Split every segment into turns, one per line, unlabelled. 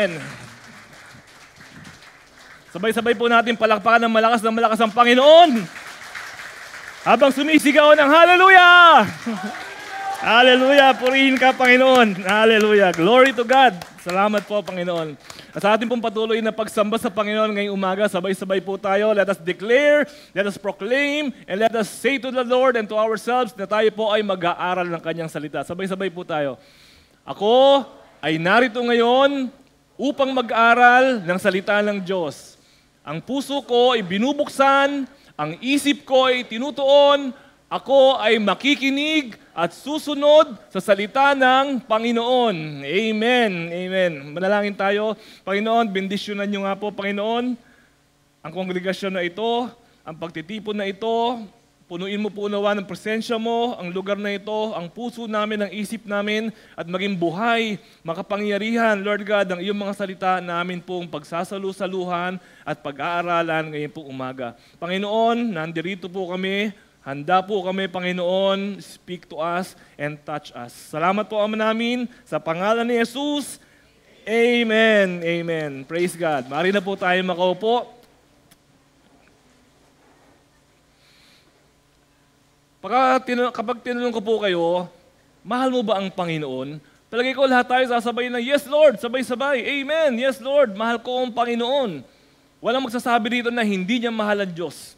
Amen. Sabay-sabay po natin palakpakan ng malakas ang Panginoon. Habang sumisigaw ng hallelujah! Hallelujah! Purihin ka, Panginoon. Hallelujah! Glory to God! Salamat po, Panginoon. At sa ating pong patuloy na pagsamba sa Panginoon ngayong umaga, sabay-sabay po tayo. Let us declare, let us proclaim, and let us say to the Lord and to ourselves na tayo po ay mag-aaral ng Kanyang salita. Sabay-sabay po tayo. Ako ay narito ngayon upang mag-aral ng salita ng Diyos. Ang puso ko ay binubuksan, ang isip ko ay tinutuon, ako ay makikinig at susunod sa salita ng Panginoon. Amen. Amen. Manalangin tayo. Panginoon, bendisyonan niyo nga po, Panginoon, ang kongregasyon na ito, ang pagtitipon na ito. Punuin mo po nawa ng presensya mo, ang lugar na ito, ang puso namin, ang isip namin, at maging buhay, makapangyarihan, Lord God, ang iyong mga salita namin pong pagsasalu-saluhan at pag-aaralan ngayon pong umaga. Panginoon, nandirito po kami, handa po kami, Panginoon, speak to us and touch us. Salamat po, Ama namin, sa pangalan ni Jesus. Amen. Amen. Praise God. Mari na po tayo makaupo. Kapag tinanong ko po kayo, mahal mo ba ang Panginoon? Palagay ko lahat tayo sasabay na, yes Lord, sabay-sabay, amen, yes Lord, mahal ko ang Panginoon. Walang magsasabi dito na hindi niya mahal ang Diyos.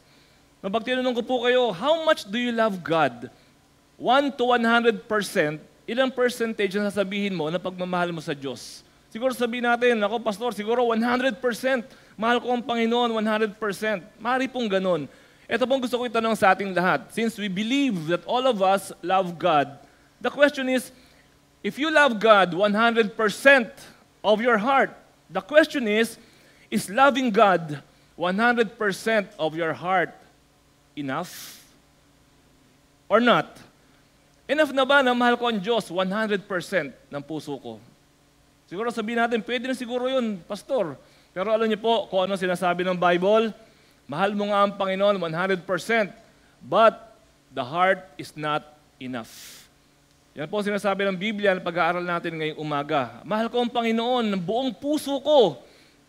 Kapag tinanong ko po kayo, how much do you love God? 1 to 100%, ilang percentage na sasabihin mo na pagmamahal mo sa Diyos? Siguro sabihin natin, ako pastor, siguro 100%, mahal ko ang Panginoon, 100%. Maaari pong ganun. Ito pong gusto ko itanong sa ating lahat. Since we believe that all of us love God, the question is, if you love God 100% of your heart, the question is loving God 100% of your heart enough or not? Enough na ba na mahal ko ang Diyos 100% ng puso ko? Siguro sabihin natin, pwede na siguro yun, pastor. Pero alam niyo po kung ano sinasabi ng Bible? Mahal mo nga ang Panginoon 100%, but the heart is not enough. Yan po sinasabi ng Biblia na pag-aaral natin ngayong umaga. Mahal ko ang Panginoon ng buong puso ko.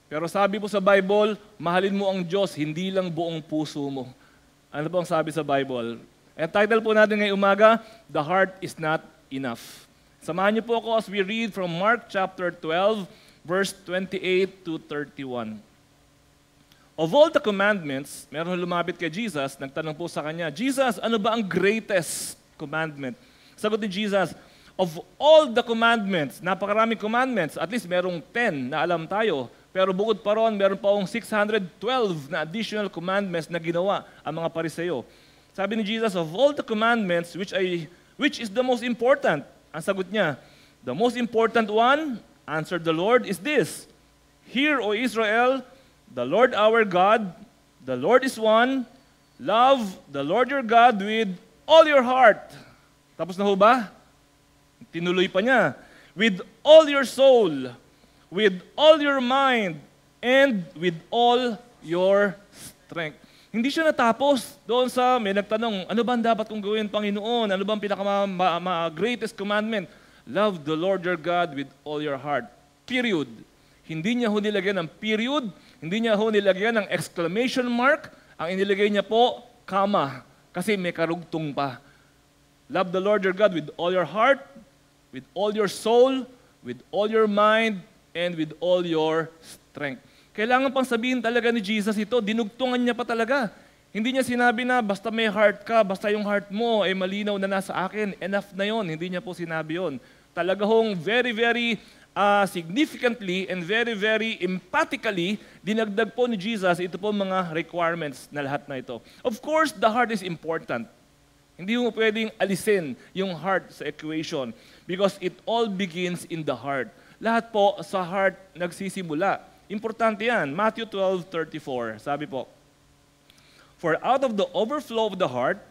Pero sabi po sa Bible, mahalin mo ang Diyos, hindi lang buong puso mo. Ano po ang sabi sa Bible? Ang title po natin ngayong umaga, The Heart is Not Enough. Samahan niyo po ako as we read from Mark chapter 12, verse 28 to 31. Of all the commandments, meron lumapit kay Jesus, nagtanong po sa kanya, Jesus, ano ba ang greatest commandment? Sagot ni Jesus, of all the commandments, napakaraming commandments, at least merong 10 na alam tayo, pero bukod pa ron, meron pa 612 na additional commandments na ginawa ang mga Pariseo. Sabi ni Jesus, of all the commandments, which is the most important? Ang sagot niya, the most important one, answered the Lord, is this, Hear, O Israel, the Lord our God, the Lord is one. Love the Lord your God with all your heart. Tapos na ho ba? Tinuloy pa niya. With all your soul, with all your mind, and with all your strength. Hindi siya natapos doon sa may nagtanong, ano ba ang dapat kong gawin, Panginoon? Ano ba ang pinaka-greatest commandment? Love the Lord your God with all your heart. Period. Hindi niya ho nilagyan ng period, hindi niya ho nilagyan ng exclamation mark, ang inilagay niya po, comma, kasi may karugtong pa. Love the Lord your God with all your heart, with all your soul, with all your mind, and with all your strength. Kailangan pang sabihin talaga ni Jesus ito, dinugtungan niya pa talaga. Hindi niya sinabi na basta may heart ka, basta yung heart mo ay malinaw na nasa akin, enough na yon. Hindi niya po sinabi yon. Talaga hong very, very significantly and very, very emphatically, dinagdag po ni Jesus ito po mga requirements na lahat na ito. Of course, the heart is important. Hindi mo pwedeng alisin yung heart sa equation because it all begins in the heart. Lahat po sa heart nagsisimula. Importante yan. Matthew 12:34, sabi po, For out of the overflow of the heart,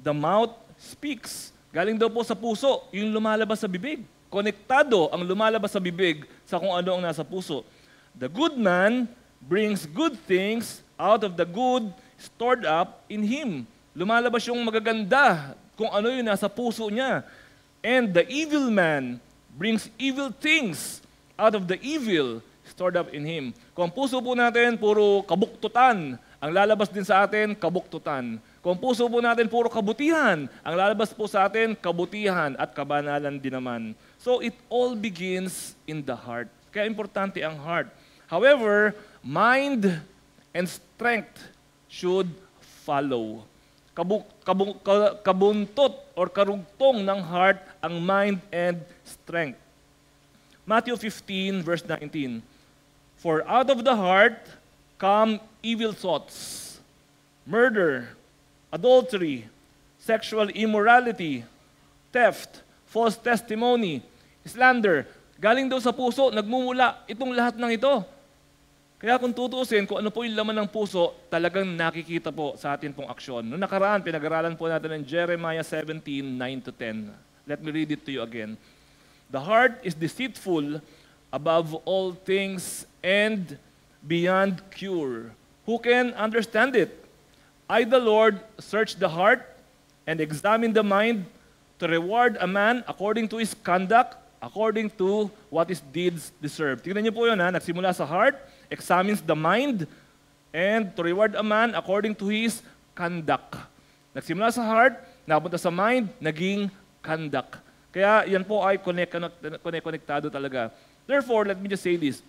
the mouth speaks. Galing daw po sa puso, yung lumalabas sa bibig. Konektado ang lumalabas sa bibig sa kung ano ang nasa puso. The good man brings good things out of the good stored up in him. Lumalabas yung magaganda kung ano yung nasa puso niya. And the evil man brings evil things out of the evil stored up in Him. Kung ang puso po natin puro kabuktutan, ang lalabas din sa atin, kabuktutan. Kung ang puso po natin puro kabutihan, ang lalabas po sa atin, kabutihan at kabanalan din naman. So it all begins in the heart. Kaya importante ang heart. However, mind and strength should follow. Kabuntot or karugtong ng heart ang mind and strength. Matthew 15 verse 19. For out of the heart come evil thoughts, murder, adultery, sexual immorality, theft, false testimony, slander. Galing daw sa puso, nagmumula itong lahat ng ito. Kaya kung tutuusin kung ano po yung laman ng puso, talagang nakikita po sa atin pong aksyon. Noong nakaraan, pinag-aralan po natin ng Jeremiah 17, 9-10. Let me read it to you again. The heart is deceitful above all things and beyond cure. Who can understand it? I, the Lord, search the heart and examine the mind to reward a man according to his conduct, according to what his deeds deserve. Tingnan niyo po yun, nagsimula sa heart, examines the mind, and to reward a man according to his conduct. Nagsimula sa heart, napunta sa mind, naging conduct. Kaya yan po ay konektado talaga. Therefore, let me just say this.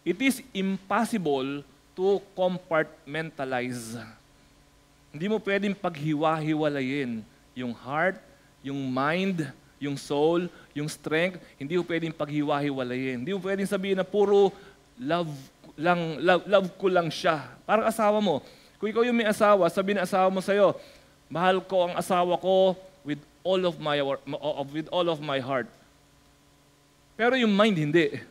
It is impossible to compartmentalize. Hindi mo pwedeng paghiwa-hiwalayin yung heart, yung mind, yung soul, yung strength. Hindi mo pwedeng paghiwa-hiwalayin. Hindi mo pwedeng sabihin na puro love ko lang siya. Parang asawa mo. Kung ikaw yung may asawa, sabihin ng asawa mo sa'yo, mahal ko ang asawa ko with all of my heart. Pero yung mind, hindi.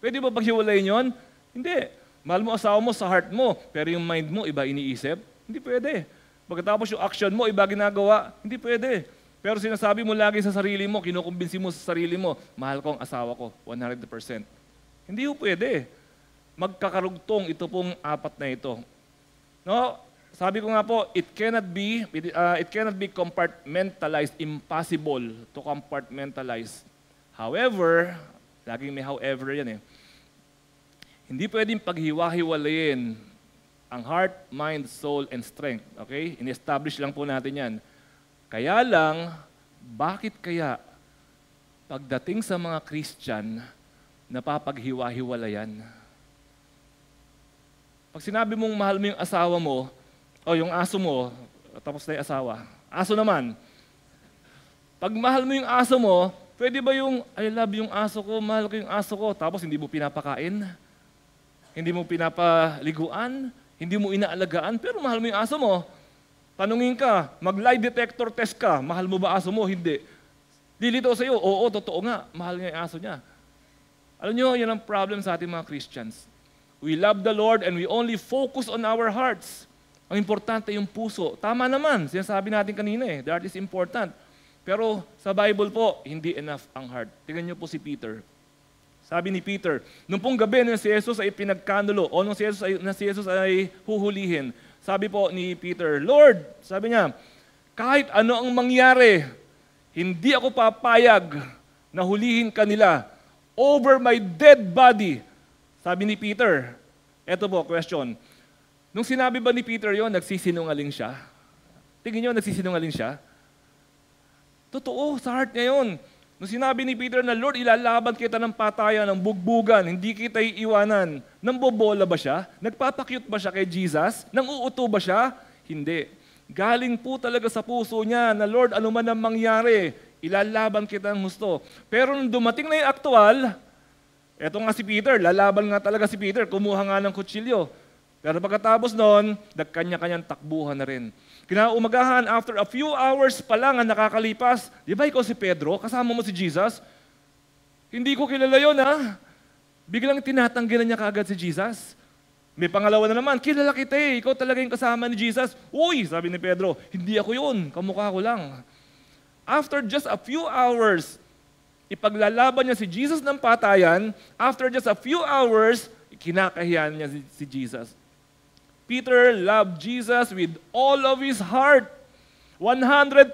Pwede ba paghiwalayin yun? Hindi. Mahal mo asawa mo sa heart mo, pero yung mind mo, iba iniisip? Hindi pwede. Pagkatapos yung action mo, iba ginagawa? Hindi pwede. Pero sinasabi mo lagi sa sarili mo, kinukumbinsi mo sa sarili mo, mahal ko ang asawa ko, 100%. Hindi po pwede. Magkakarugtong ito pong apat na ito. No? Sabi ko nga po, it cannot be compartmentalized, impossible to compartmentalize. However, laging may however yan hindi pwedeng paghiwa-hiwalayin ang heart, mind, soul, and strength. Okay? In-establish lang po natin yan. Kaya lang, bakit kaya pagdating sa mga Christian, napapaghiwa-hiwalayan? Pag sinabi mong mahal mo yung asawa mo, o yung aso mo, tapos na yung asawa, aso naman. Pag mahal mo yung aso mo, pwede ba yung, I love yung aso ko, mahal ko yung aso ko, tapos hindi mo pinapakain, hindi mo pinapaliguan, hindi mo inaalagaan, pero mahal mo yung aso mo. Tanungin ka, mag-lie detector test ka, mahal mo ba aso mo? Hindi. Lilito sa'yo, oo, totoo nga, mahal nga yung aso niya. Alam nyo, yan ang problem sa ating mga Christians. We love the Lord and we only focus on our hearts. Ang importante yung puso. Tama naman, sinasabi natin kanina the heart is important. Pero sa Bible po, hindi enough ang heart. Tingnan nyo po si Peter. Sabi ni Peter, nung pong gabi na si Jesus ay pinagkanulo, o nung si Jesus ay huhulihin, sabi po ni Peter, Lord, sabi niya, kahit ano ang mangyari, hindi ako papayag na hulihin ka nila over my dead body. Sabi ni Peter, eto po, question. Nung sinabi ba ni Peter yon, nagsisinungaling siya? Tingin nyo, nagsisinungaling siya? Totoo, sa heart niya yun. Nung sinabi ni Peter na, Lord, ilalaban kita ng patayan, ng bugbugan, hindi kita iiwanan. Nambobola ba siya? Nagpapakyut ba siya kay Jesus? Nang-uuto ba siya? Hindi. Galing po talaga sa puso niya na, Lord, ano man ang mangyari, ilalaban kita ng gusto. Pero nung dumating na yung aktual, eto nga si Peter, lalaban nga talaga si Peter, kumuha nga ng kutsilyo. Pero pagkatapos noon, nagkanya-kanyang takbuhan na rin. Kinaumagahan, after a few hours pa lang ang nakakalipas, di ba ikaw si Pedro, kasama mo si Jesus? Hindi ko kilala yun, Biglang tinatanggilan niya kaagad si Jesus. May pangalawa na naman, kilala kita ikaw talaga yung kasama ni Jesus. Uy, sabi ni Pedro, hindi ako yun, kamukha ko lang. After just a few hours, ipaglalaban niya si Jesus ng patayan, after just a few hours, kinakahiyan niya si Jesus. Peter loved Jesus with all of his heart, 100%.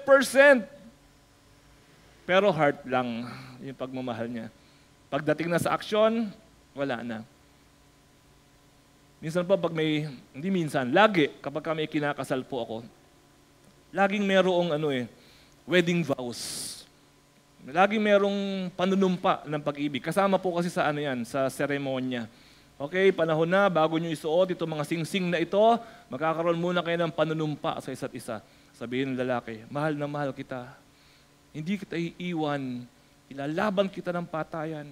Pero heart lang yung pagmamahal niya. Pagdating na sa aksyon, wala na. Minsan pa pag hindi minsan, lagi kapag kami kinakasal po ako, laging merong wedding vows. Laging merong panunumpa ng pag-ibig. Kasama po kasi sa sa seremonya. Okay, panahon na, bago nyo isuot itong mga singsing na ito, magkakaroon muna kayo ng panunumpa sa isa't isa. Sabihin ng lalaki, mahal na mahal kita. Hindi kita iiwan. Ilalaban kita ng patayan.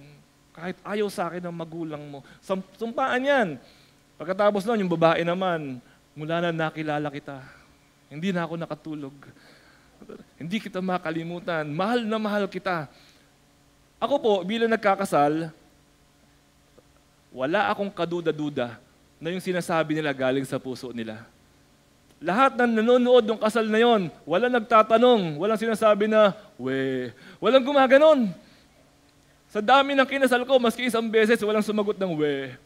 Kahit ayaw sa akin ng magulang mo. Sumpaan yan. Pagkatapos nun, yung babae naman, mula na nakilala kita. Hindi na ako nakatulog. Hindi kita makalimutan. Mahal na mahal kita. Ako po, bilang nagkakasal, wala akong kaduda-duda na yung sinasabi nila galing sa puso nila. Lahat ng nanonood ng kasal na yon, walang nagtatanong, walang sinasabi na, walang gumaganon. Sa dami ng kinasal ko, maski isang beses, walang sumagot ng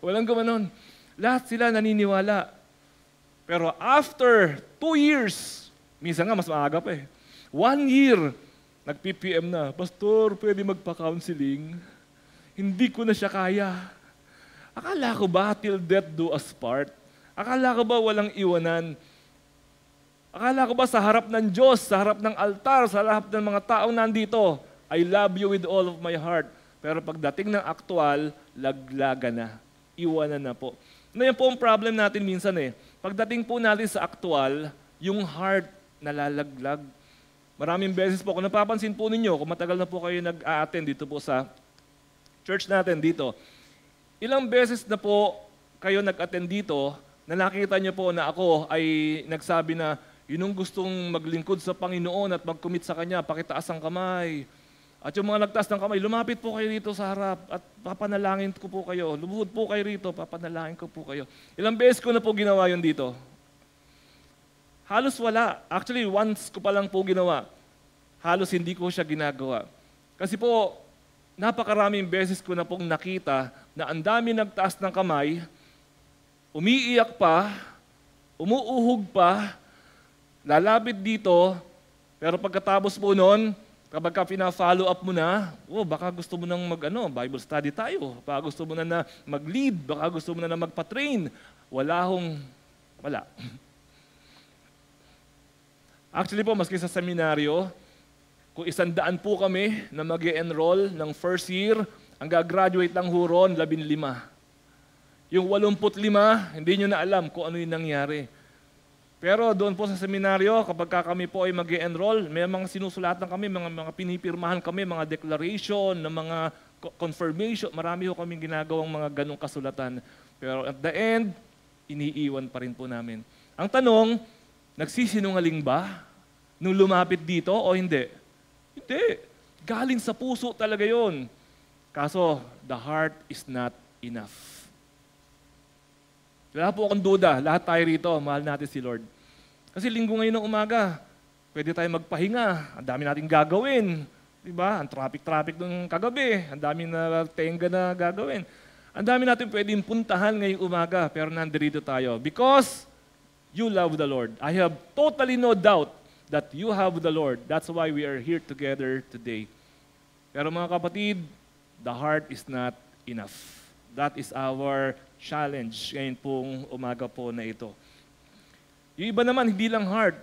walang gumanon. Lahat sila naniniwala. Pero after 2 years, minsan nga mas maaga pa 1 year, nag-PPM na, Pastor, pwede magpa-counseling? Hindi ko na siya kaya. Akala ko ba till death do us part? Akala ko ba walang iwanan? Akala ko ba sa harap ng Diyos, sa harap ng altar, sa harap ng mga taong nandito, I love you with all of my heart. Pero pagdating ng aktual, laglaga na. Iwanan na po. Yan po ang problem natin minsan Pagdating po natin sa aktual, yung heart nalalaglag. Maraming beses po, kung napapansin po ninyo, kung matagal na po kayo nag-a-attend dito po sa church natin dito, ilang beses na po kayo nag-attend dito na nakita niyo po na ako ay nagsabi na yun yung gustong maglingkod sa Panginoon at mag-commit sa Kanya, pakitaas ang kamay. At yung mga nagtaas ng kamay, lumapit po kayo dito sa harap at papanalangin ko po kayo. Lumuhod po kayo rito, papanalangin ko po kayo. Ilang beses ko na po ginawa yun dito. Halos wala. Actually, once ko pa lang po ginawa. Halos hindi ko siya ginagawa. Kasi po, napakaraming beses ko na pong nakita na ang dami nagtaas ng kamay, umiiyak pa, umuuhog pa, lalapit dito, pero pagkatapos po nun, kapag ka pina-follow up mo na, baka gusto mo nang Bible study tayo, baka gusto mo na mag-lead, baka gusto mo na magpa-train. Wala. Actually po, maski sa seminaryo, kung 100 po kami na mag-e-enroll ng first year, ang gagraduate lang huron, 15. Yung 85, hindi nyo na alam kung ano yung nangyari. Pero doon po sa seminaryo, kapag kami po ay mag-e-enroll, may mga sinusulatan kami, mga pinipirmahan kami, mga declaration, na mga confirmation, marami po kaming ginagawang mga ganong kasulatan. Pero at the end, iniiwan pa rin po namin. Ang tanong, nagsisinungaling ba nung lumapit dito o hindi? Hindi. Galing sa puso talaga yon. Kaso, the heart is not enough. Wala po akong duda. Lahat tayo rito, mahal natin si Lord. Kasi linggo ngayon ng umaga, pwede tayo magpahinga. Ang dami nating gagawin. Diba? Ang traffic ng kagabi. Ang dami na tenga na gagawin. Ang dami natin pwedeng puntahan ngayong umaga, pero nandito tayo. Because you love the Lord. I have totally no doubt that you have the Lord. That's why we are here together today. Pero mga kapatid, the heart is not enough. That is our challenge ngayon pong umaga po na ito. Yung iba naman, hindi lang heart.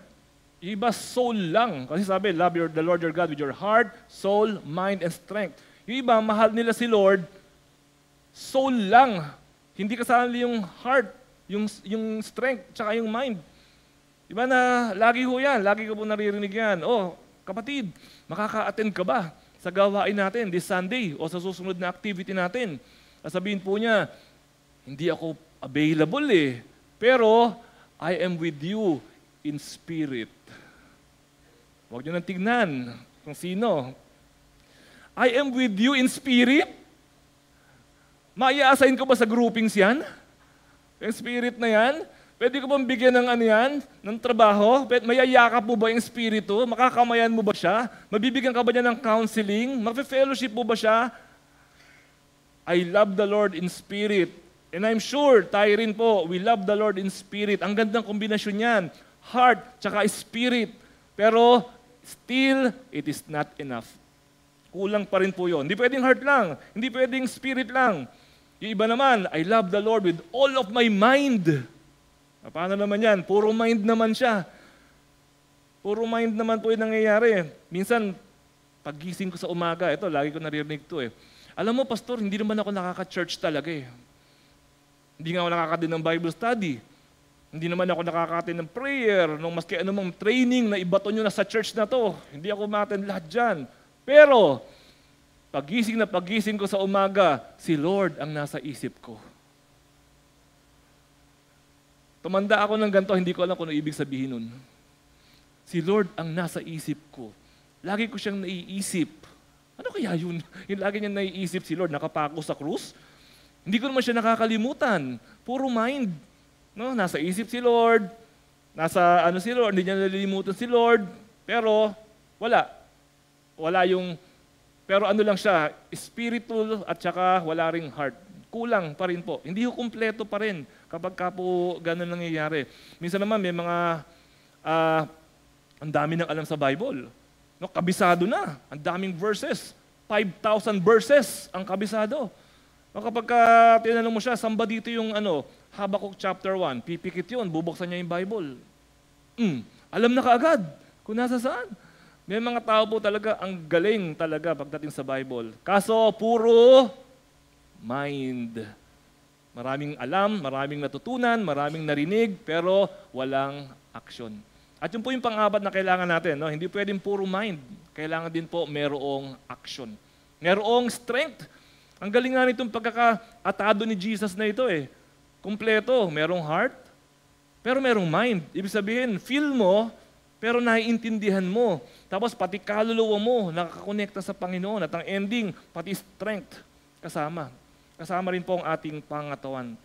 Yung iba, soul lang. Kasi sabi, love the Lord your God with your heart, soul, mind, and strength. Yung iba, mahal nila si Lord, soul lang. Hindi kasali yung heart, yung strength, tsaka yung mind. Diba na, lagi ho yan, lagi ko po naririnig yan. Kapatid, makaka-attend ka ba sa gawain natin this Sunday o sa susunod na activity natin? Sasabihin po niya, hindi ako available pero I am with you in spirit. Huwag niyo nang tignan kung sino. I am with you in spirit? Mai-assign ko ba sa groupings yan? Yung spirit na yan? Pwede ko bang bigyan ng ng trabaho? Mayayakap mo ba yung espiritu? Makakamayan mo ba siya? Mabibigyan ka ba niya ng counseling? Mag-fellowship mo ba siya? I love the Lord in spirit. And I'm sure, tayo rin po, we love the Lord in spirit. Ang gandang kombinasyon yan. Heart, tsaka spirit. Pero, still, it is not enough. Kulang pa rin po yun. Hindi pwedeng heart lang. Hindi pwedeng spirit lang. Yung iba naman, I love the Lord with all of my mind. Paano naman yan? Puro mind naman siya. Puro mind naman po yung nangyayari. Minsan, paggising ko sa umaga, ito, lagi ko naririnig to eh. Alam mo, pastor, hindi naman ako nakaka-church talaga eh. Hindi nga ako nakaka-din ng Bible study. Hindi naman ako nakaka-attend ng prayer, nung maski anumang training na ibato nyo na sa church na to. Hindi ako ma-attend lahat dyan. Pero, pagising ko sa umaga, si Lord ang nasa isip ko. Tumanda ako ng ganito, hindi ko alam kung ano ibig sabihin nun. Si Lord ang nasa isip ko. Lagi ko siyang naiisip. Ano kaya yun? Yung lagi niya naiisip si Lord, nakapako sa krus? Hindi ko naman siya nakakalimutan. Puro mind. No? Nasa isip si Lord, nasa ano si Lord, hindi niya nalilimutan si Lord, pero wala. Pero ano lang siya, spiritual at saka wala ring heart. Kulang pa rin po. Hindi ko kumpleto pa rin kapag ka po ganun nangyayari. Minsan naman may mga, ang dami nang alam sa Bible. No, kabisado na. Ang daming verses. 5,000 verses ang kabisado. No, kapag tinanong mo siya, saan ba dito yung Habakkuk chapter 1, pipikit yun, bubuksan niya yung Bible. Alam na kaagad kung nasa saan. May mga tao po talaga, ang galing talaga pagdating sa Bible. Kaso, puro mind. Maraming alam, maraming natutunan, maraming narinig, pero walang action. At yun po yung pang-apat na kailangan natin. No? Hindi pwedeng puro mind. Kailangan din po merong action. Merong strength. Ang galing nga nitong pagkakaatado ni Jesus na ito eh. Kumpleto, merong heart, pero merong mind. Ibig sabihin, feel mo, pero naiintindihan mo. Tapos pati kaluluwa mo, nakakonekta sa Panginoon. At ang ending, pati strength kasama. Kasama rin po ang ating pangatawan.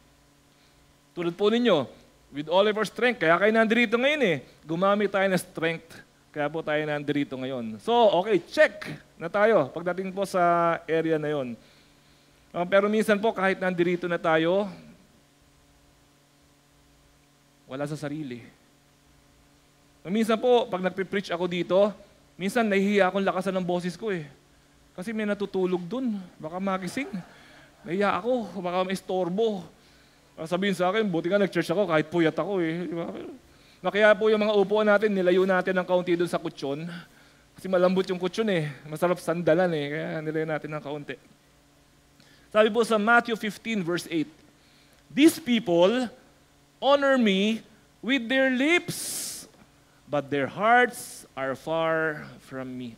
Tulad po ninyo, with all of our strength, kaya kayo nandito ngayon eh. Gumamit tayo ng strength, kaya po tayo nandito ngayon. So, okay, check na tayo pagdating po sa area na yon. Pero minsan po, kahit nandito na tayo, wala sa sarili. Minsan po, pag nagpipreach ako dito, minsan nahihiya akong lakasan ng boses ko eh. Kasi may natutulog dun. Baka magising. Nahiya ako. Baka maistorbo. Sabihin sa akin, buti nga nag-church ako kahit puyat ako eh. Kaya po yung mga upuan natin, nilayo natin ng kaunti dun sa kutsyon. Kasi malambot yung kutsyon eh. Masarap sandalan eh. Kaya nilayo natin ng kaunti. Sabi po sa Matthew 15 verse 8, "These people honor me with their lips, but their hearts are far from me."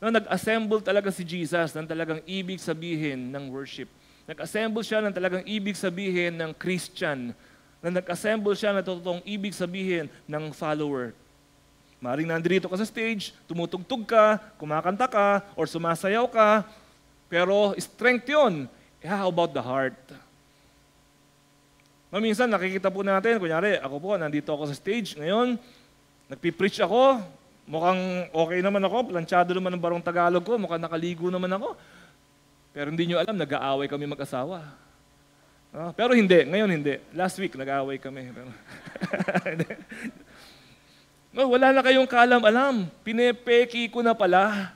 No, nag-assemble talaga si Jesus ng talagang ibig sabihin ng worship. Nag-assemble siya ng talagang ibig sabihin ng Christian. Nag-assemble siya ng totoong ibig sabihin ng follower. Maring nandito ka sa stage, tumutugtog ka, kumakanta ka, or sumasayaw ka, pero strength yun. How about the heart? Minsan nakikita po natin, kunyari, ako po, nandito ako sa stage, ngayon, nagpipreach ako, mukhang okay naman ako, planchado naman ang barong Tagalog ko, mukhang nakaligo naman ako. Pero hindi nyo alam, nag-aaway kami mag-asawa. Pero hindi, ngayon hindi. Last week, nag-aaway kami. No, wala na kayong kaalam-alam. Pinepeki ko na pala.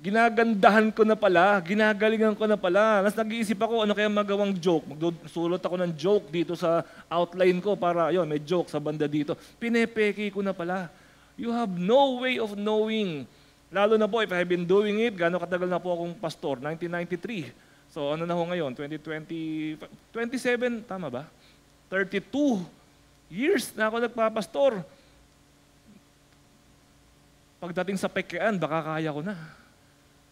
Ginagandahan ko na pala, ginagalingan ko na pala. Mas nag-iisip ako, ano kaya magawang joke? Magsusulot ako ng joke dito sa outline ko para, yun, may joke sa banda dito. Pinepeki ko na pala. You have no way of knowing. Lalo na po, if I have been doing it, gano'ng katagal na po akong pastor? 1993. So ano na ho ngayon? 2020, 27, tama ba? 32 years na ako nagpapastor. Pagdating sa pekean, baka kaya ko na.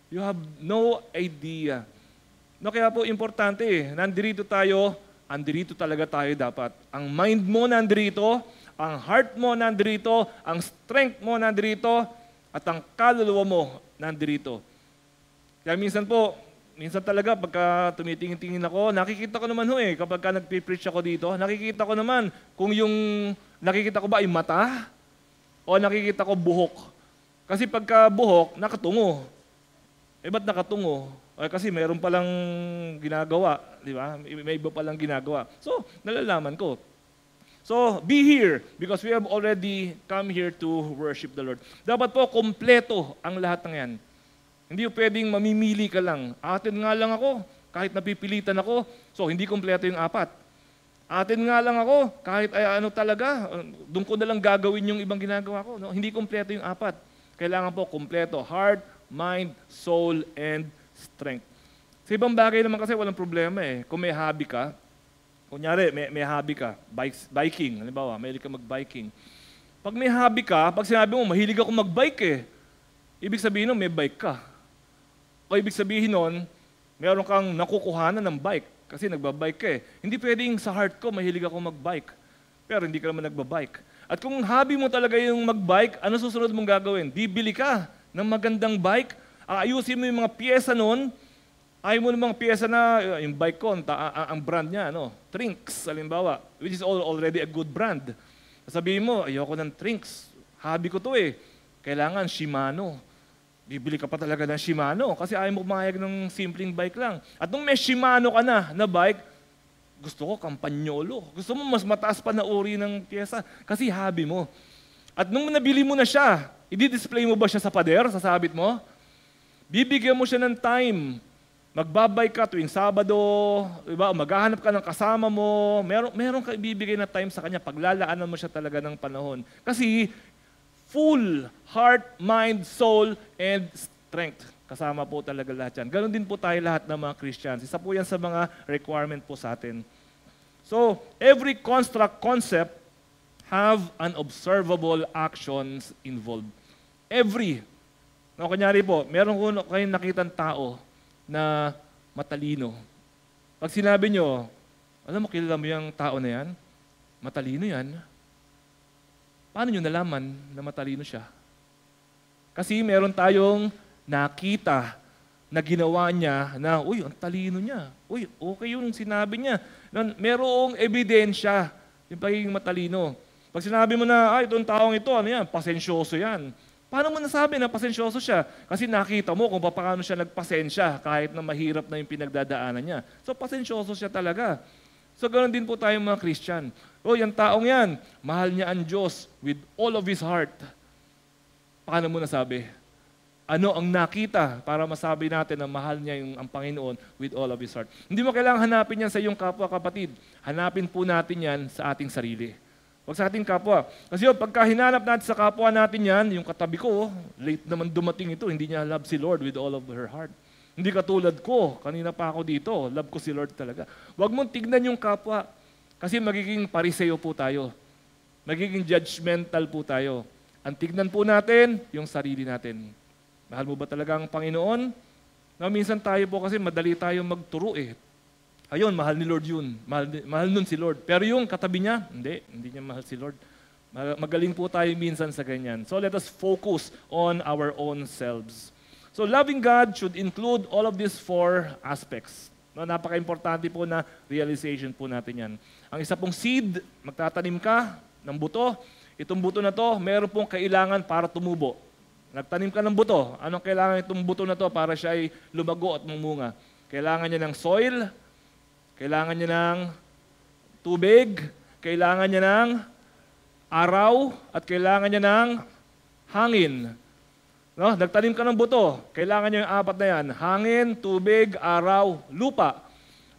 You have no idea. No, kaya po importante eh, nandito tayo, andirito talaga tayo dapat. Ang mind mo nandito, ang heart mo nandito, ang strength mo nandito, at ang kaluluwa mo nandito. Kaya minsan talaga pagka tumitingin-tingin ako, nakikita ko naman kapag ka nagpipreach ako dito, nakikita ko naman kung yung nakikita ko ba ay mata o nakikita ko buhok. Kasi pagka buhok, nakatungo. Ba't nakatungo? Kasi mayroon palang ginagawa, di ba? May iba palang ginagawa. So, nalalaman ko. So, be here because we have already come here to worship the Lord. Dapat po, kompleto ang lahat ng yan. Hindi pwedeng mamimili ka lang. Atin nga lang ako. kahit napipilitan ako. So, hindi kumpleto yung 4. Atin nga lang ako, kahit talaga, doon ko na lang gagawin yung ibang ginagawa ko. No? Hindi kumpleto yung 4. Kailangan po kumpleto. Heart, mind, soul, and strength. Sa ibang bagay naman kasi walang problema eh. Kung may hobby ka, kunyari may hobby ka, biking, halimbawa, mahilig ka mag-biking. Pag may hobby ka, pag sinabi mo, mahilig ako mag-bike eh, ibig sabihin nun, may bike ka. O ibig sabihin nun, meron kang nakukuhanan ng bike kasi nagbabike ka eh. Hindi pwedeng sa heart ko, mahilig ako mag-bike. Pero hindi ka naman nagbabike. At kung hobby mo talaga yung mag-bike, ano susunod mong gagawin? Bibili ka ng magandang bike, aayusin mo yung mga pyesa nun, ayaw mo ng mga pyesa na, yung bike ko, ang brand niya, Trinks, halimbawa, which is already a good brand. Sabihin mo, ayoko ng Trinks, hobby ko to eh, kailangan Shimano. Bibili ka pa talaga ng Shimano kasi ayaw mo pumayag ng simpleng bike lang. At nung may Shimano ka na bike, gusto ko Campagnolo. Gusto mo mas mataas pa na uri ng pyesa kasi hobby mo. At nung nabili mo na siya, i-display mo ba siya sa pader, sa sabit mo? Bibigyan mo siya ng time. Magbabike ka tuwing Sabado, diba? Maghahanap ka ng kasama mo, meron ka ibibigay na time sa kanya, paglalaanan mo siya talaga ng panahon. Kasi full heart, mind, soul, and strength. Kasama po talaga lahat yan. Ganon din po tayo lahat ng mga Christians. Isa po yan sa mga requirement po sa atin. So, every concept have an observable actions involved. Every. Kunyari po, meron ko kayong nakitang tao na matalino. Pag sinabi nyo, alam mo, kilala mo yung tao na yan? Matalino yan. Paano nyo nalaman na matalino siya? Kasi meron tayong nakita na ginawa niya na, uy, ang talino niya. Uy, okay yung sinabi niya. Merong ebidensya yung pagiging matalino. Pag sinabi mo na, itong taong ito, ano yan, pasensyoso yan. Paano mo nasabi na pasensyoso siya? Kasi nakita mo kung paano siya nagpasensya kahit na mahirap na yung pinagdadaanan niya. So, pasensyoso siya talaga. So, ganoon din po tayong mga Christian. Yung taong yan, mahal niya ang Diyos with all of his heart. Paano mo nasabi? Ano ang nakita para masabi natin na mahal niya ang Panginoon with all of his heart? Hindi mo kailangang hanapin yan sa iyong kapwa-kapatid. Hanapin po natin yan sa ating sarili. Huwag sa ating kapwa. Kasi pagka hinanap natin sa kapwa natin yan, yung katabi ko, late naman dumating ito, hindi niya love si Lord with all of her heart. Hindi katulad ko, kanina pa ako dito, love ko si Lord talaga. Huwag mong tignan yung kapwa. Kasi magiging pariseo po tayo. Magiging judgmental po tayo. Ang tignan po natin, yung sarili natin. Mahal mo ba talaga ang Panginoon? Minsan tayo po kasi madali tayo magturo eh. Ayun, mahal ni Lord yun. Mahal nun si Lord. Pero yung katabi niya, hindi niya mahal si Lord. Magaling po tayo minsan sa ganyan. So let us focus on our own selves. So loving God should include all of these 4 aspects. Napaka-importante po na realization po natin yan. Ang isa pong seed, magtatanim ka ng buto. Itong buto na to, meron pong kailangan para tumubo. Nagtanim ka ng buto. Anong kailangan itong buto na to para siya ay lumago at mumunga? Kailangan niya ng soil, kailangan niya ng tubig, kailangan niya ng araw, at kailangan niya ng hangin. Nagtanim ka ng buto, kailangan niya yung 4 na yan. Hangin, tubig, araw, lupa.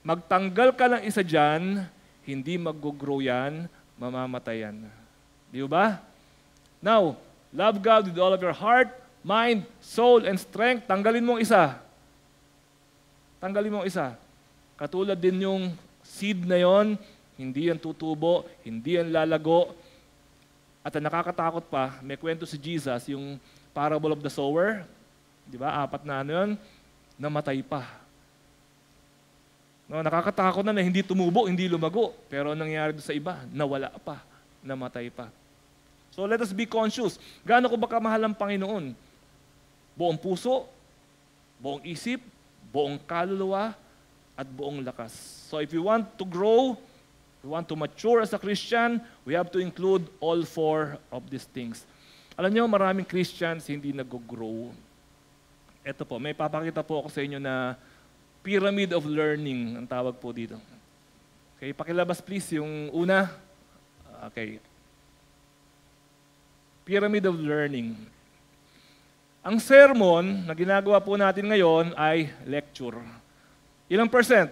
Magtanggal ka ng isa dyan, hindi mag-grow yan, mamamatay yan. Di ba? Now, love God with all of your heart, mind, soul, and strength. Tanggalin mo isa. Tanggalin mo isa. Katulad din yung seed na yon, hindi yan tutubo, hindi yan lalago. At ang nakakatakot pa, may kwento si Jesus, yung parable of the sower, di ba? 4 na ano yun, namatay pa. Nakakatakot na hindi tumubo, hindi lumago. Pero nangyari doon sa iba, nawala pa, namatay pa. So let us be conscious. Gaano ko ba kamahal ang Panginoon? Buong puso, buong isip, buong kaluluwa, at buong lakas. So if we want to grow, we want to mature as a Christian, we have to include all 4 of these things. Alam niyo, maraming Christians hindi nag-grow. Ito po, may papakita po ako sa inyo na pyramid of learning ang tawag po dito. Okay, pakilabas please yung una. Okay. Pyramid of learning. Ang sermon na ginagawa po natin ngayon ay lecture. Ilang percent?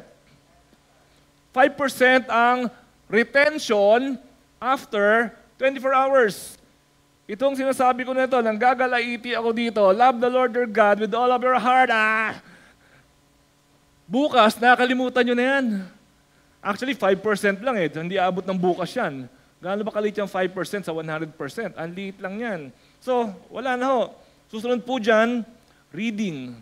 5% ang retention after 24 hours. Itong sinasabi ko nito, nanggagalaiti ako dito, love the Lord your God with all of your heart. Bukas, nakakalimutan nyo na yan. Actually, 5% lang eh. Hindi abot ng bukas yan. Gaano ba kalit yung 5% sa 100%? Ang liit lang yan. So, wala na ho. Susunod po dyan, reading.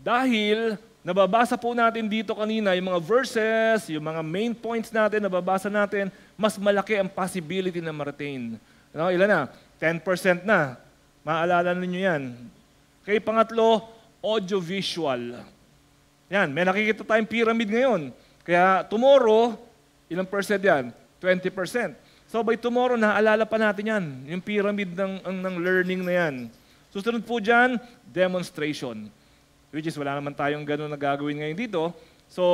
Dahil nababasa po natin dito kanina yung mga verses, yung mga main points natin, nababasa natin, mas malaki ang possibility na ma-retain. No, ilan na? 10% na. Maalala ninyo yan. Okay, pangatlo, audiovisual. Yan, may nakikita tayong pyramid ngayon. Kaya tomorrow, ilang percent yan? 20%. So by tomorrow, naaalala pa natin yan. Yung pyramid ng learning na yan. Susunod po dyan, demonstration. Which is wala naman tayong gano'n na gagawin ngayon dito. So,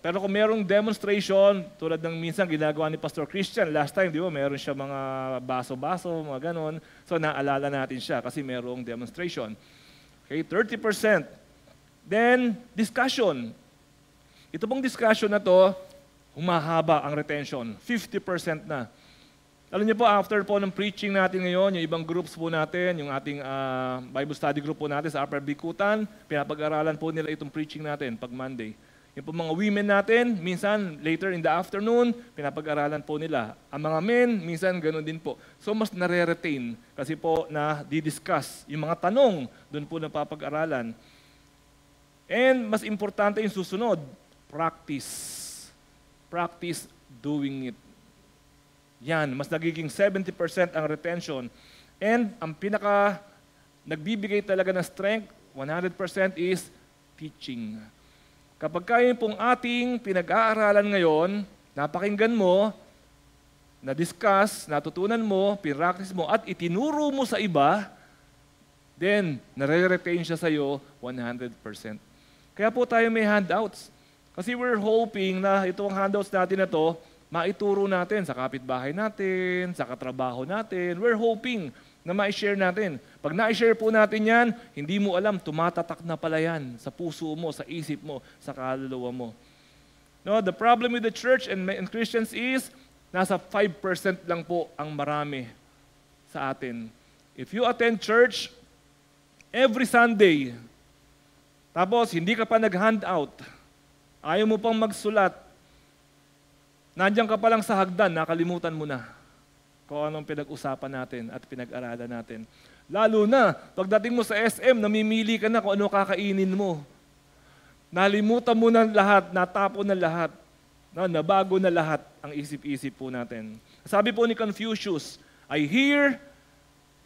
pero kung merong demonstration, tulad ng minsan ginagawa ni Pastor Christian, last time, di ba, meron siya mga baso-baso, mga gano'n. So, naalala natin siya kasi merong demonstration. Okay, 30%. Then, discussion. Ito pong discussion na to, humahaba ang retention. 50% na. Alam niyo po, after po ng preaching natin ngayon, yung ibang groups po natin, yung ating Bible study group po natin sa Upper Bikutan, pinapag-aralan po nila itong preaching natin pag Monday. Yung po mga women natin, minsan later in the afternoon, pinapag-aralan po nila. Ang mga men, minsan ganun din po. So mas nare-retain kasi po na di-discuss yung mga tanong, doon po napapag-aralan. And mas importante yung susunod, practice. Practice doing it. Yan, mas nagiging 70% ang retention. And ang pinaka nagbibigay talaga ng strength, 100% is teaching. Kapag kayo pong ating pinag-aaralan ngayon, napakinggan mo, na-discuss, natutunan mo, pinractice mo, at itinuro mo sa iba, then nare-retain siya sa iyo 100%. Kaya po tayo may handouts. Kasi we're hoping na itong handouts natin na to, maituro natin sa kapitbahay natin, sa katrabaho natin. We're hoping na ma-share natin. Pag na-share po natin yan, hindi mo alam, tumatatak na pala yan sa puso mo, sa isip mo, sa kaluluwa mo. No, the problem with the church and Christians is, nasa 5% lang po ang marami sa atin. If you attend church every Sunday, tapos hindi ka pa nag-handout, ayaw mo pang magsulat, nandiyan ka pa lang sa hagdan, nakalimutan mo na kung anong pinag-usapan natin at pinag-aralan natin. Lalo na, pagdating mo sa SM, namimili ka na kung ano kakainin mo. Nalimutan mo na lahat, natapon na lahat. No, nabago na lahat ang isip-isip po natin. Sabi po ni Confucius, I hear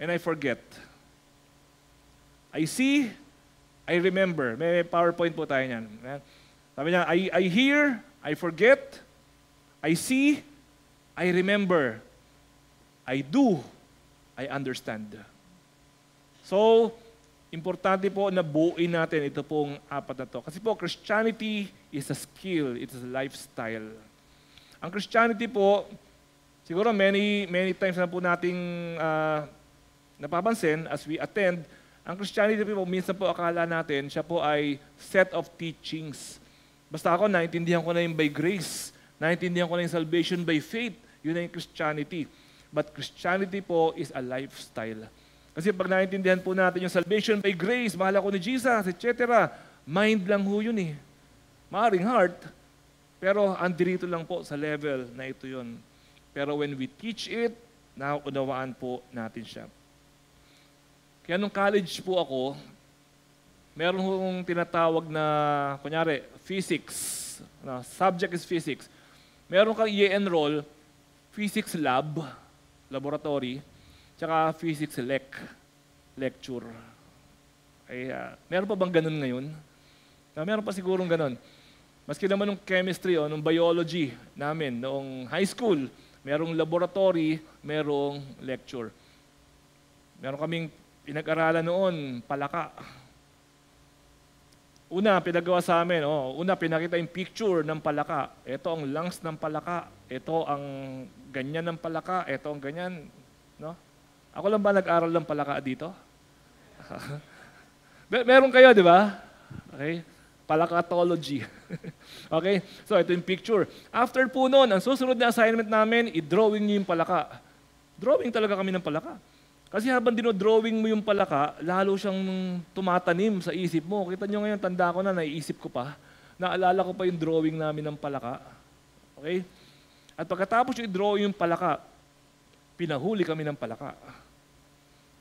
and I forget. I see, I remember. May PowerPoint po tayo niyan. Sabi niya, I hear, I forget, I see, I remember. I do, I understand. So, importante po na buuin natin ito pong apat na to. Kasi po, Christianity is a skill, it's a lifestyle. Ang Christianity po, siguro many times na po nating napapansin as we attend, ang Christianity po, minsan po akala natin, siya po ay set of teachings. Basta ako, naintindihan ko na yung by grace, naintindihan ko na yung salvation by faith, yun na yung Christianity. But Christianity po is a lifestyle. Kasi pag naintindihan po natin yung salvation by grace, mahal ako ni Jesus, etc., mind lang ho yun eh. Maaring heart, pero andirito lang po sa level na ito yun. Pero when we teach it, nauunawaan po natin siya. Kaya nung college po ako, meron hong tinatawag na, kunyari, physics. Subject is physics. Meron kang i-enroll, physics lab, laboratory, tsaka physics lecture. Ay, meron pa bang ganun ngayon? Meron pa sigurong ganun. Maski naman nung chemistry o nung biology namin, noong high school, merong laboratory, merong lecture. Meron kaming pinag-aralan noon, palaka. Una, pinagawa sa amin, pinakita yung picture ng palaka. Ito ang lungs ng palaka. Ito ang ganyan ng palaka. Ito ang ganyan. No? Ako lang ba nag-aral ng palaka dito? Meron kayo, di ba? Okay. Palakatology. Okay? So, ito yung picture. After po nun, ang susunod na assignment namin, i-drawing niyo yung palaka. Drawing talaga kami ng palaka. Kasi habang dinodrawing mo yung palaka, lalo siyang tumatanim sa isip mo. Kita nyo ngayon, tanda ko na, naiisip ko pa. Naalala ko pa yung drawing namin ng palaka. Okay? At pagkatapos yung i-drawing yung palaka, pinahuli kami ng palaka.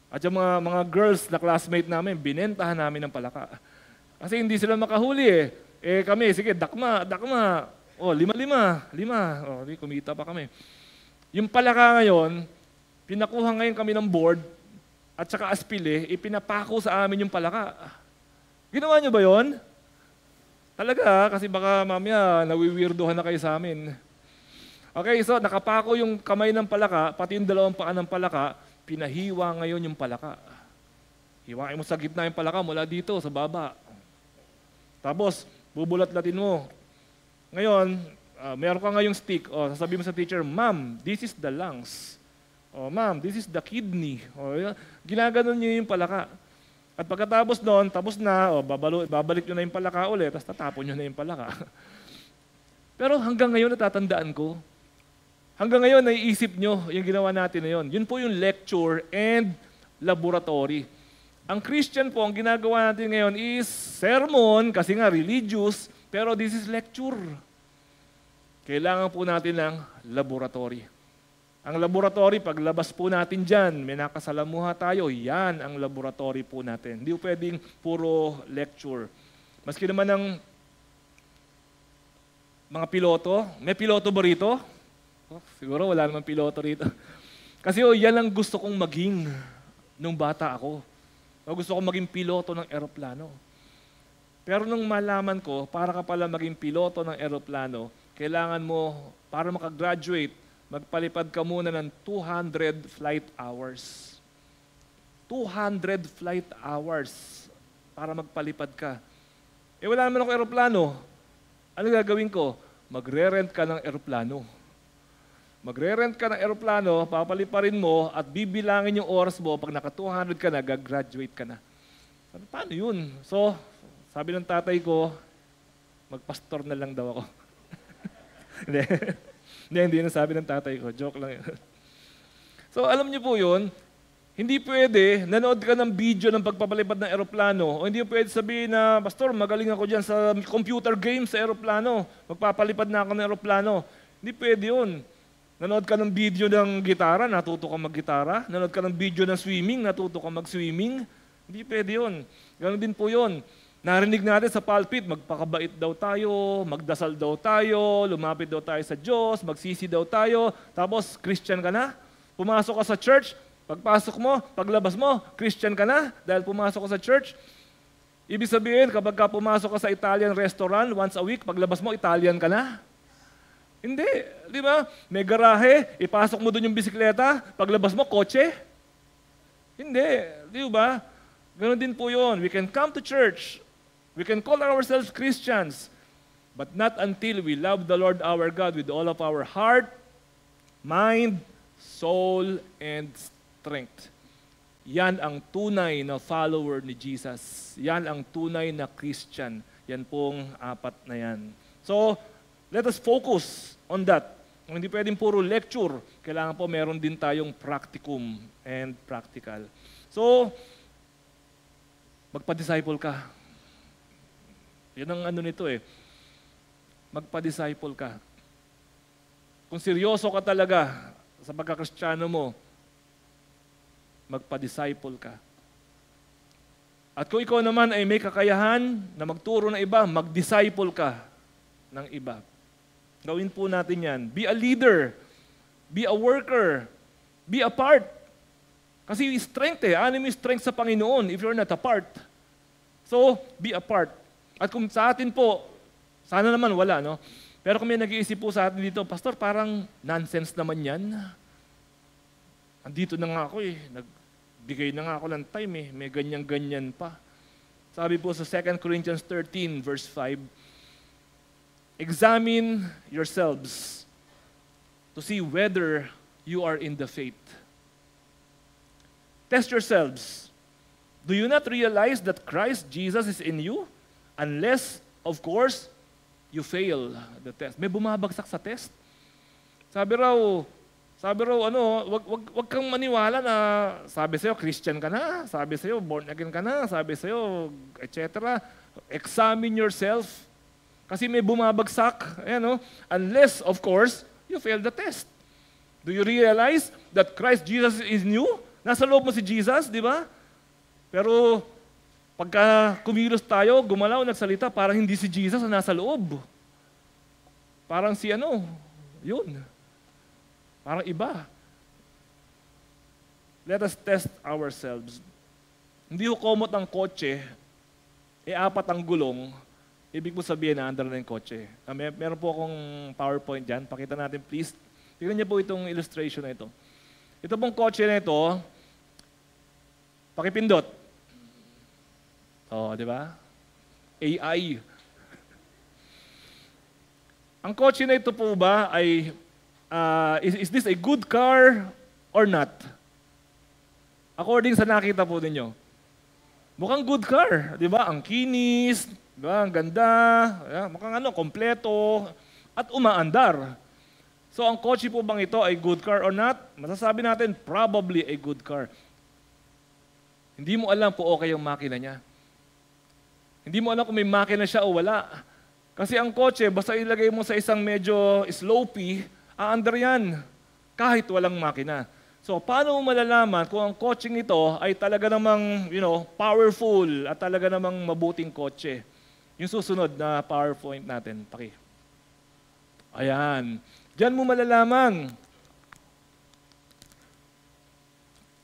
At yung mga girls na classmate namin, binentahan namin ng palaka. Kasi hindi sila makahuli eh. Eh kami, sige, dakma. O, 5. O, di, kumita pa kami. Yung palaka ngayon, pinakuha ngayon kami ng board at saka aspile, ipinapako sa amin yung palaka. Ginawa nyo ba yon? Talaga, kasi baka mamaya nawiwirdohan na kayo sa amin. Okay, so nakapako yung kamay ng palaka, pati yung 2 paa ng palaka, pinahiwa ngayon yung palaka. Hiwain mo sa gitna yung palaka mula dito, sa baba. Tapos, bubulat-latin mo. Ngayon, meron ka ngayong stick. O, sasabihin mo sa teacher, Ma'am, this is the lungs. O, Ma'am, this is the kidney. O, ginaganon niyo yung palaka. At pagkatapos noon, tapos na, o, babalik nyo na yung palaka ulit, tapos tatapon nyo na yung palaka. Pero hanggang ngayon, natatandaan ko. Hanggang ngayon, naiisip nyo yung ginawa natin na yun. Yun po yung lecture and laboratory. Ang Christian po, ang ginagawa natin ngayon is sermon, kasi nga religious, pero this is lecture. Kailangan po natin ng laboratory. Ang laboratory, paglabas po natin dyan, may nakasalamuha tayo, yan ang laboratory po natin. Hindi po pwedeng puro lecture. Maski naman ng mga piloto, may piloto ba rito? Oh, siguro wala naman piloto rito. Kasi yan ang gusto kong maging nung bata ako. Gusto ko maging piloto ng eroplano. Pero nung malaman ko, para ka pala maging piloto ng eroplano, kailangan mo, para makagraduate, magpalipad ka muna ng 200 flight hours. 200 flight hours para magpalipad ka. Eh wala naman ako eroplano. Ano gagawin ko? Magre-rent ka ng eroplano. Magre-rent ka ng eroplano, papaliparin mo at bibilangin yung oras mo. Pag naka 200 ka na, gagraduate ka na. Sabi, paano yun? So, sabi ng tatay ko, magpastor na lang daw ako. Hindi na sabi ng tatay ko. Joke lang yun. So, alam niyo po yun, hindi pwede, nanood ka ng video ng pagpapalipad ng eroplano, o hindi pwede sabihin na, Pastor, magaling ako dyan sa computer games sa eroplano. Magpapalipad na ako ng eroplano. Hindi pwede yun. Nanood ka ng video ng gitara, natuto ka mag-gitara. Nanood ka ng video ng swimming, natuto ka mag-swimming. Hindi pwede yun. Ganon din po yun. Narinig natin sa pulpit, magpakabait daw tayo, magdasal daw tayo, lumapit daw tayo sa Diyos, magsisi daw tayo, tapos Christian ka na. Pumasok ka sa church, pagpasok mo, paglabas mo, Christian ka na dahil pumasok ka sa church. Ibig sabihin, kapag ka pumasok ka sa Italian restaurant once a week, paglabas mo, Italian ka na. Hindi, di ba? May garahe, ipasok mo doon yung bisikleta, paglabas mo, kotse. Hindi, di ba? Ganon din po yun. We can come to church, we can call ourselves Christians, but not until we love the Lord our God with all of our heart, mind, soul, and strength. Yan ang tunay na follower ni Jesus. Yan ang tunay na Christian. Yan pong 4 na yan. So, let us focus on that. Hindi pwedeng puro lecture. Kailangan po meron din tayong practicum and practical. So, magpa-disciple ka. Yan ang ano nito eh. Magpa-disciple ka. Kung seryoso ka talaga sa pagkakristyano mo, magpa-disciple ka. At kung ikaw naman ay may kakayahan na magturo ng iba, mag-disciple ka ng iba. Gawin po natin yan. Be a leader. Be a worker. Be a part. Kasi strength ano yung strength sa Panginoon if you're not a part? So, be a part. At kung sa atin po, sana naman wala, no? Pero kung may nag-iisip po sa atin dito, Pastor, parang nonsense naman yan. Andito na nga ako nagbigay na nga ako ng time may ganyan-ganyan pa. Sabi po sa 2 Corinthians 13 verse 5, examine yourselves to see whether you are in the faith. Test yourselves. Do you not realize that Christ Jesus is in you? Unless of course, you fail the test. May bumabagsak sa test. Sabi raw, wag kang maniwala na sabi sa'yo, Christian ka na, sabi sa'yo, born again ka na, sabi sa'yo, etc. Examine yourself. Kasi may bumabagsak. Unless, of course, you fail the test. Do you realize that Christ Jesus is new? Nasa loob mo si Jesus, di ba? Pero pagka kumilos tayo, gumalaw, nagsalita, parang hindi si Jesus na nasa loob. Parang si yun. Parang iba. Let us test ourselves. Hindi ko komot ang kotse, 4 ang gulong, ibig mo sabihin na andar na yung kotse. Meron po akong PowerPoint dyan. Pakita natin please. Tignan niyo po itong illustration na ito. Ito pong kotse na ito, pakipindot. Di ba? AI. Ang kotse na ito po ba ay, is this a good car or not? According sa nakita po ninyo. Mukhang good car, di ba? Ang kinis, di ba? Ang ganda, mukhang kompleto, at umaandar. So ang kotse po bang ito ay good car or not? Masasabi natin, probably a good car. Hindi mo alam kung okay yung makina niya. Hindi mo alam kung may makina siya o wala. Kasi ang kotse, basta ilagay mo sa isang medyo slopey, aandar yan, kahit walang makina. So, paano mo malalaman kung ang coaching ito ay talaga namang, powerful at talaga namang mabuting kotse? Yung susunod na PowerPoint natin. Ayan. Diyan mo malalaman.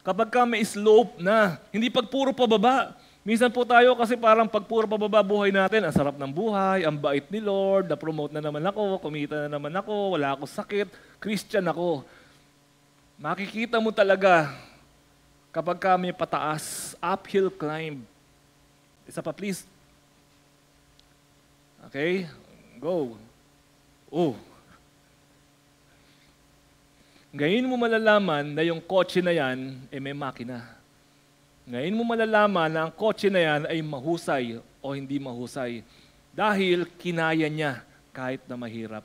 Kapag ka may slope na, hindi pag puro pababa. Minsan po tayo kasi parang pag puro pababa buhay natin, ang sarap ng buhay, ang bait ni Lord, na-promote na naman ako, kumita na naman ako, wala akong sakit, Christian ako. Makikita mo talaga kapag ka may pataas, uphill climb. Isa pa please. Okay, go. Ngayon mo malalaman na yung kotse na yan ay may makina. Ngayon mo malalaman na ang kotse na yan ay mahusay o hindi mahusay. Dahil kinaya niya kahit na mahirap.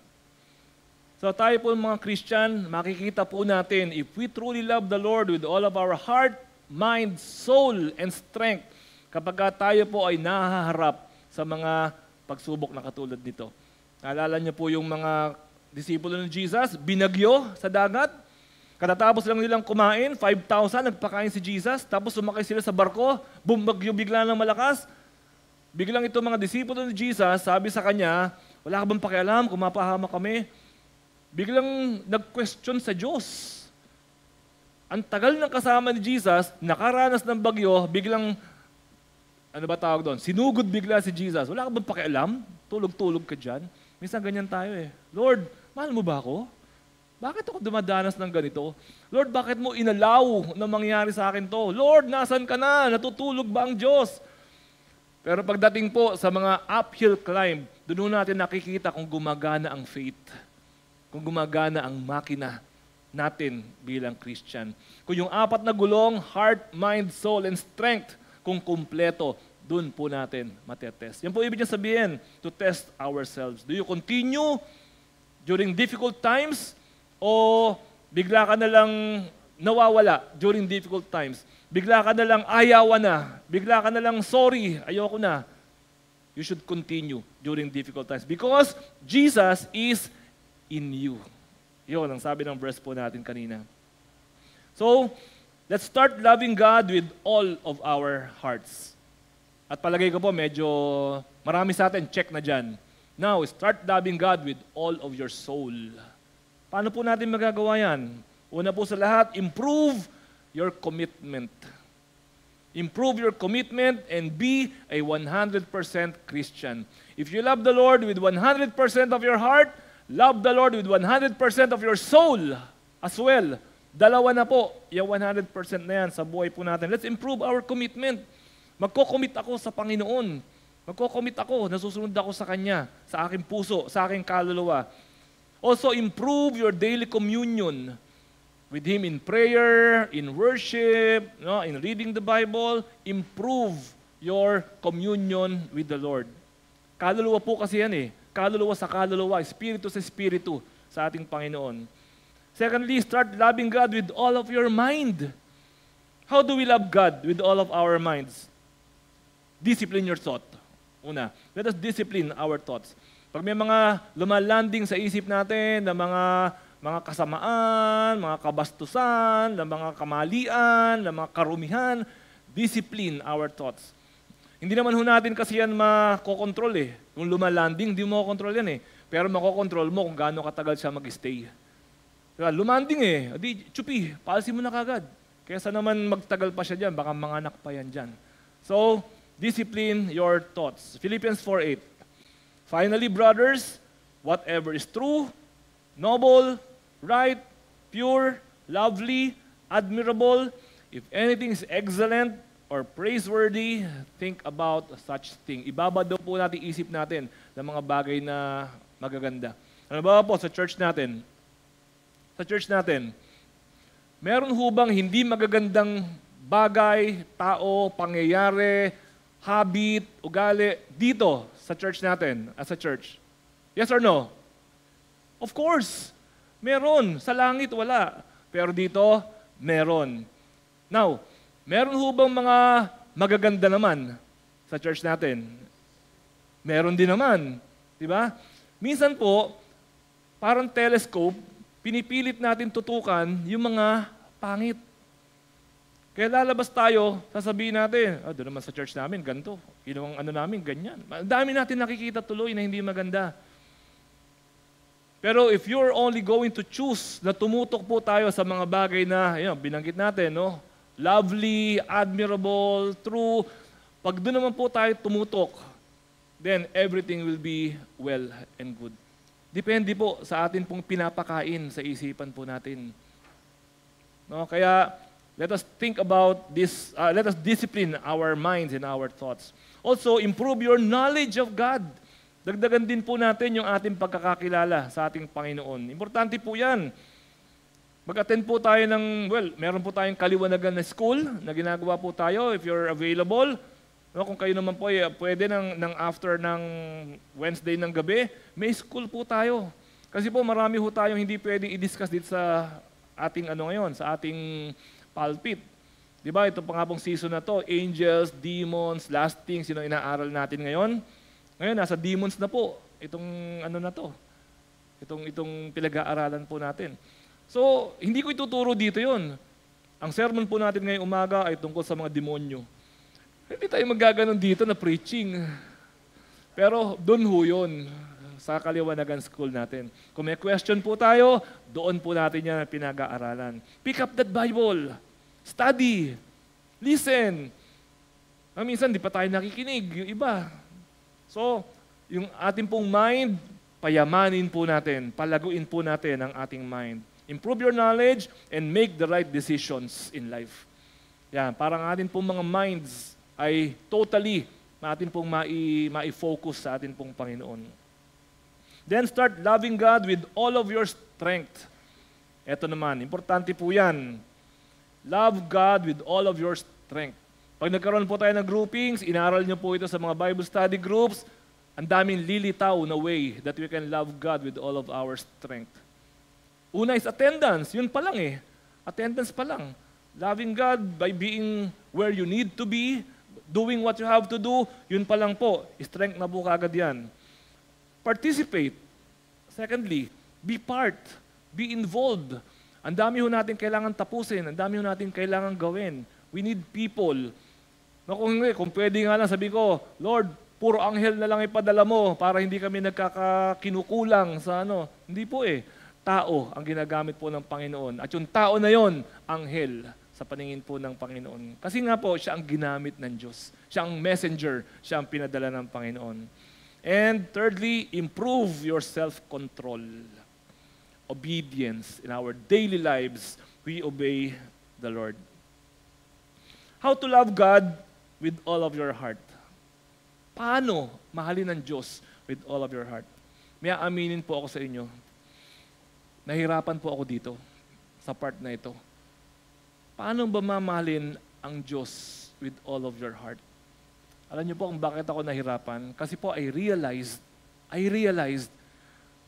So tayo po mga Christian, makikita po natin, if we truly love the Lord with all of our heart, mind, soul, and strength, kapag tayo po ay nahaharap sa mga pagsubok na katulad nito. Naalala niyo po yung mga disipulo ng Jesus, binagyo sa dagat. Katatapos lang nilang kumain, 5,000, nagpakain si Jesus, tapos sumakay sila sa barko, bumagyo bigla ng malakas. Biglang itong mga disipulo ni Jesus, sabi sa kanya, wala ka bang pakialam kung mapahama kami? Biglang nag-question sa Diyos. Ang tagal ng kasama ni Jesus, nakaranas ng bagyo, biglang, sinugod bigla si Jesus. Wala ka bang pakialam? Tulog-tulog ka dyan? Minsan ganyan tayo Lord, mahal mo ba ako? Bakit ako dumadanas ng ganito? Lord, bakit mo inalaw na mangyari sa akin to? Lord, nasan ka na? Natutulog ba ang Diyos? Pero pagdating po sa mga uphill climb, doon natin nakikita kung gumagana ang faith. Kung gumagana ang makina natin bilang Christian. Kung yung 4 na gulong, heart, mind, soul, and strength, kung kumpleto, dun po natin matetest. Yan po ibig niya sabihin, to test ourselves. Do you continue during difficult times o bigla ka na lang nawawala during difficult times? Bigla ka na lang ayawan na. Bigla ka na lang sorry, ayoko na. You should continue during difficult times because Jesus is in you. Yun ang sabi ng verse po natin kanina. So, let's start loving God with all of our hearts. At palagay ko po, medyo marami sa atin, check na dyan. Now, start loving God with all of your soul. Paano po natin magagawa yan? Una po sa lahat, improve your commitment. Improve your commitment and be a 100% Christian. If you love the Lord with 100% of your heart, love the Lord with 100% of your soul as well. Dalawa na po, yung 100% na yan sa buhay po natin. Let's improve our commitment. Magko-commit ako sa Panginoon. Magko-commit ako, nasusunod ako sa Kanya, sa aking puso, sa aking kaluluwa. Also, improve your daily communion with Him in prayer, in worship, in reading the Bible. Improve your communion with the Lord. Kaluluwa po kasi yan eh. Kaluluwa sa kaluluwa, espiritu sa espiritu sa ating Panginoon. Secondly, start loving God with all of your mind. How do we love God with all of our minds? Discipline your thought. Una, let us discipline our thoughts. Pag may mga lumalanding sa isip natin na mga kasamaan, mga kabastusan, na mga kamalian, na mga karumihan, discipline our thoughts. Hindi naman ho natin kasi yan makokontrol eh. Kung lumalanding, hindi mo makokontrol yan eh. Pero makokontrol mo kung gaano katagal siya mag-stay. Diba? Lumanding eh. Di, chupi, palsi mo na kagad. Kaysa naman magtagal pa siya dyan, baka manganak pa yan dyan. So, discipline your thoughts. Philippians 4:8. Finally, brothers, whatever is true, noble, right, pure, lovely, admirable, if anything is excellent or praiseworthy, think about such thing. Ibabad daw po natin isip natin ng mga bagay na magaganda. Ano ba po sa church natin? Sa church natin, meron hubang hindi magagandang bagay, tao, pangyayari, habit, ugali dito sa church natin, as a church? Yes or no? Of course. Meron. Sa langit, wala. Pero dito, meron. Now, meron hubang mga magaganda naman sa church natin? Meron din naman. Diba? Minsan po, parang telescope, pinipilit natin tutukan yung mga pangit. Kaya lalabas tayo, sasabihin natin, doon naman sa church namin, ganito. Yung ano namin, ganyan. Ang dami natin nakikita tuloy na hindi maganda. Pero if you're only going to choose na tumutok po tayo sa mga bagay na, binanggit natin, no? Lovely, admirable, true. Pag doon naman po tayo tumutok, then everything will be well and good. Depende po sa atin pong pinapakain sa isipan po natin. No? Kaya, let us think about this, let us discipline our minds and our thoughts. Also, improve your knowledge of God. Dagdagan din po natin yung ating pagkakakilala sa ating Panginoon. Importante po yan. Mag-attend po tayo ng, meron po tayong kaliwanagan na school na ginagawa po tayo if you're available. No, kung kayo naman po pwede ng after ng Wednesday ng gabi, may school po tayo. Kasi po marami ho tayong hindi pwedeng i-discuss dito sa ating ngayon, sa ating pulpit. Di ba? Ito pa nga pong season na to, angels, demons, last things, inaaral natin ngayon. Ngayon, nasa demons na po, itong na to. Itong pinag-aaralan po natin. So, hindi ko ituturo dito yon. Ang sermon po natin ngayong umaga ay tungkol sa mga demonyo. Hindi tayo magaganon dito na preaching. Pero doon ho yun, sa Kaliwanagan School natin. Kung may question po tayo, doon po natin yan pinag-aaralan. Pick up that Bible. Study. Listen. Minsan, di pa tayo nakikinig. Yung iba. So, yung ating pong mind, payamanin po natin. Palaguin po natin ang ating mind. Improve your knowledge and make the right decisions in life. Yan, parang ating pong mga minds ay totally natin pong mai-focus sa atin pong Panginoon. Then start loving God with all of your strength. Ito naman, importante po yan. Love God with all of your strength. Pag nagkaroon po tayo ng groupings, inaral niyo po ito sa mga Bible study groups, ang daming lilitaw na way that we can love God with all of our strength. Una is attendance. Yun pa lang eh. Attendance pa lang. Loving God by being where you need to be, doing what you have to do, yun pa lang po. Strength na po kagad yan. Participate. Secondly, be part. Be involved. Ang dami ho natin kailangan tapusin. Ang dami ho natin kailangan gawin. We need people. No, kung pwede nga lang, sabi ko, Lord, puro anghel na lang ipadala mo para hindi kami nagkakakinukulang sa Hindi po eh. Tao ang ginagamit po ng Panginoon. At yung tao na yon, anghel sa paningin po ng Panginoon. Kasi nga po, siya ang ginamit ng Diyos. Siya ang messenger. Siya ang pinadala ng Panginoon. And thirdly, improve your self-control. Obedience. In our daily lives, we obey the Lord. How to love God with all of your heart. Paano mahalin ng Diyos with all of your heart? May aaminin po ako sa inyo. Nahirapan po ako dito sa part na ito. Paano ba mamahalin ang Diyos with all of your heart? Alam niyo po kung bakit ako nahirapan? Kasi po I realized,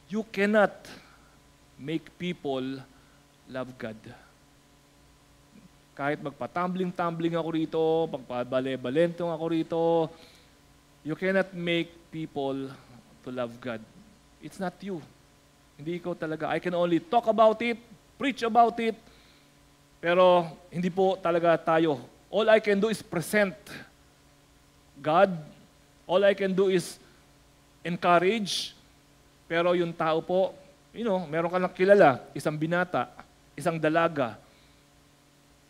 you cannot make people love God. Kahit magpatumbling-tumbling ako rito, magpabale-balentong ako rito, you cannot make people to love God. It's not you. Hindi ikaw talaga. I can only talk about it, preach about it, pero hindi po talaga tayo. All I can do is present God. All I can do is encourage. Pero yung tao po, meron ka lang kilala, isang binata, isang dalaga.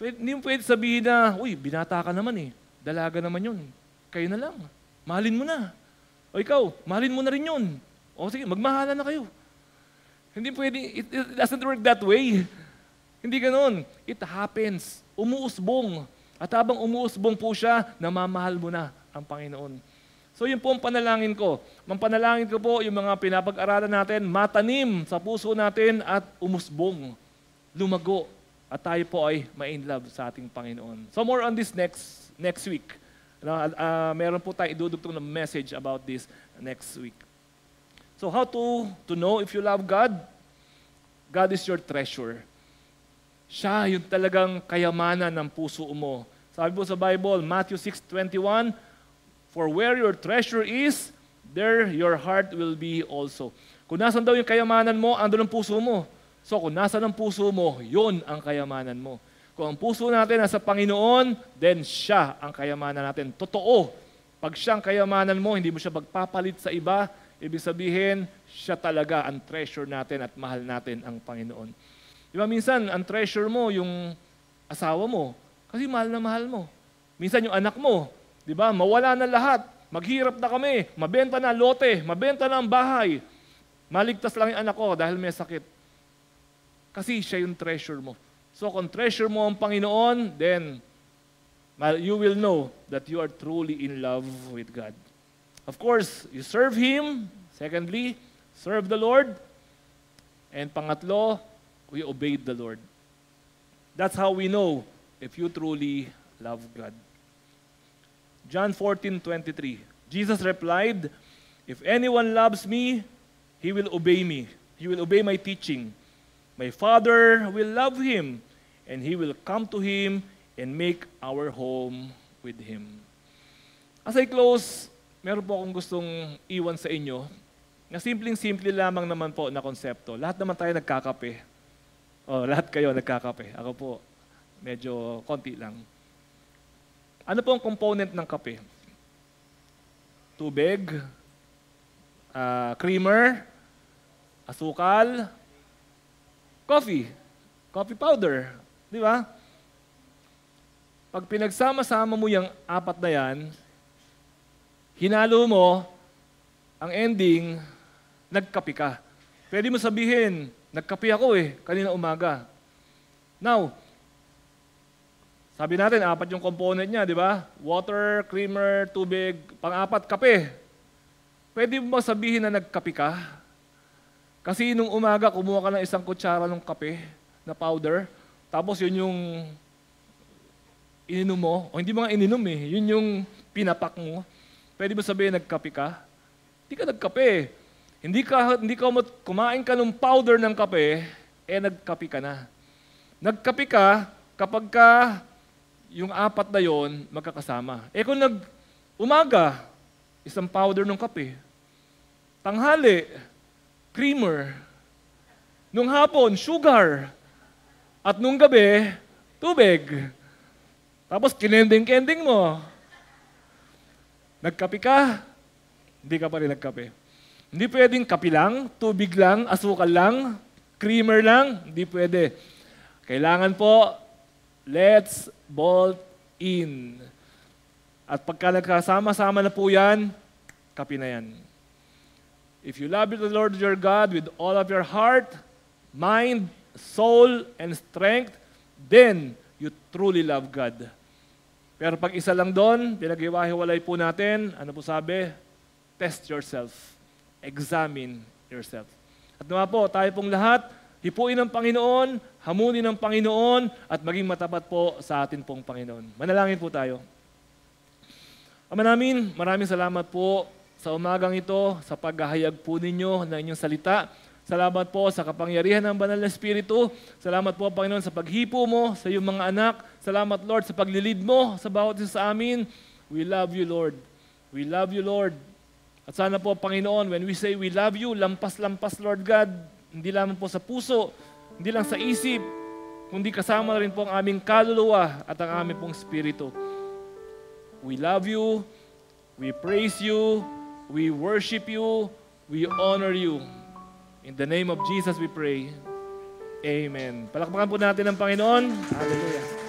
Hindi mo pwede sabihin na, uy, binata ka naman eh. Dalaga naman yun. Kayo na lang. Mahalin mo na. O ikaw, mahalin mo na rin yun. O sige, magmahalan na kayo. Hindi pwede, it doesn't work that way. Hindi ganoon. It happens. Umuusbong. At habang umuusbong po siya, namamahal mo na ang Panginoon. So yun po ang panalangin ko. Mampanalangin ko po yung mga pinapag-aralan natin, matanim sa puso natin at umusbong, lumago. At tayo po ay ma-in love sa ating Panginoon. So more on this next week. Meron po tayo idudugtong na message about this next week. So how to know if you love God? God is your treasure. Siya yung talagang kayamanan ng puso mo. Sabi po sa Bible, Matthew 6:21, for where your treasure is, there your heart will be also. Kung nasan daw yung kayamanan mo, andun ang puso mo. So kung nasan ang puso mo, yun ang kayamanan mo. Kung ang puso natin nasa Panginoon, then siya ang kayamanan natin. Totoo, pag siya ang kayamanan mo, hindi mo siya magpapalit sa iba, ibig sabihin, siya talaga ang treasure natin at mahal natin ang Panginoon. Di ba minsan, ang treasure mo, yung asawa mo, kasi mahal na mahal mo. Minsan yung anak mo, di ba, mawala na lahat, maghirap na kami, mabenta na lote, mabenta na ang bahay. Maligtas lang yung anak ko dahil may sakit. Kasi siya yung treasure mo. So kung treasure mo ang Panginoon, then you will know that you are truly in love with God. Of course, you serve Him. Secondly, serve the Lord. And pangatlo, we obeyed the Lord. That's how we know if you truly love God. John 14:23. Jesus replied, if anyone loves me, he will obey me. He will obey my teaching. My Father will love him, and he will come to him and make our home with him. As I close, meron po akong gustong iwan sa inyo na simpleng-simple lamang naman po na konsepto. Lahat naman tayo nagkakape. Lahat kayo nagkakape. Ako po, medyo konti lang. Ano po ang component ng kape? Tubig, creamer, asukal, coffee powder. Di ba? Pag pinagsama-sama mo yung apat na yan, hinalo mo, ang ending, nagkape ka. Pwede mo sabihin, nagkape ako kanina umaga. Now, sabi natin, apat yung component niya, di ba? Water, creamer, tubig, pang-apat, kape. Pwede mo ba sabihin na nagkape ka? Kasi nung umaga, kumuha ka ng isang kutsara ng kape na powder, tapos yun yung ininom mo, o hindi mo nga ininom yun yung pinapak mo. Pwede mo sabihin, nagkape ka? Hindi ka nagkape. Hindi ka kumain ka ng powder ng kape, nagkape ka na. Nagkape ka kapag yung apat na yon magkakasama. Kung umaga, isang powder ng kape. Tanghali, creamer. Nung hapon, sugar. At nung gabi, tubig. Tapos kinending-kending mo. Nagkape ka, hindi ka pa rin nagkape. Hindi pwedeng kape lang, tubig lang, asukal lang, creamer lang, hindi pwede. Kailangan po, let's bolt in. At pagka nagkasama-sama na po yan, kape na yan. If you love the Lord your God with all of your heart, mind, soul, and strength, then you truly love God. Pero pag isa lang doon, pinag-iwahiwalay po natin, ano po sabi? Test yourself. Examine yourself. At naman po, tayo pong lahat, hipuin ng Panginoon, hamunin ng Panginoon, at maging matapat po sa atin pong Panginoon. Manalangin po tayo. Ama namin, maraming salamat po sa umagang ito, sa paghahayag po ninyo ng inyong salita. Salamat po sa kapangyarihan ng Banal na Espiritu. Salamat po, Panginoon, sa paghipo mo sa iyong mga anak. Salamat, Lord, sa paglilid mo sa bawat isa sa amin. We love you, Lord. We love you, Lord. At sana po, Panginoon, when we say we love you, lampas-lampas, Lord God, hindi lamang po sa puso, hindi lang sa isip, kundi kasama rin po ang aming kaluluwa at ang aming pong espiritu. We love you, we praise you, we worship you, we honor you. In the name of Jesus we pray. Amen. Palakpakan po natin ang Panginoon. Hallelujah.